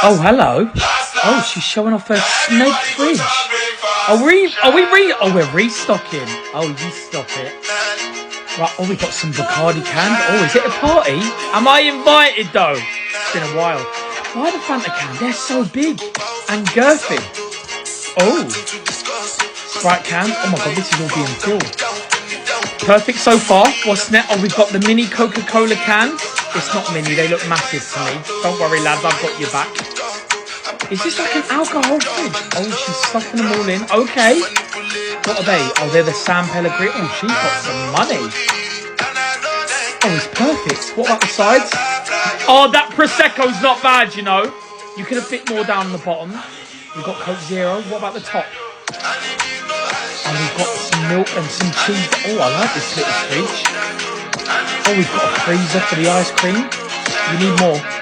Oh, hello. Oh, she's showing off her snake fridge. We're restocking. Oh, you stop it. Right, oh, we got some Bacardi cans. Oh, is it a party? Am I invited, though? It's been a while. Why the Fanta can? They're so big and girthy. Oh. Sprite cans. Oh, my God, this is all being filled. Perfect so far. What's next? Oh, we've got the mini Coca-Cola cans. It's not mini. They look massive to me. Don't worry, lads. I've got your back. Is this like an alcohol fridge? Oh, she's stuffing them all in. Okay. What are they? Oh, they're the San Pellegrino. Oh, she's got some money. Oh, it's perfect. What about the sides? Oh, that Prosecco's not bad, you know. You could have fit more down the bottom. We've got Coke Zero. What about the top? And we've got some milk and some cheese. Oh, I like this little fridge. Oh, we've got a freezer for the ice cream. We need more.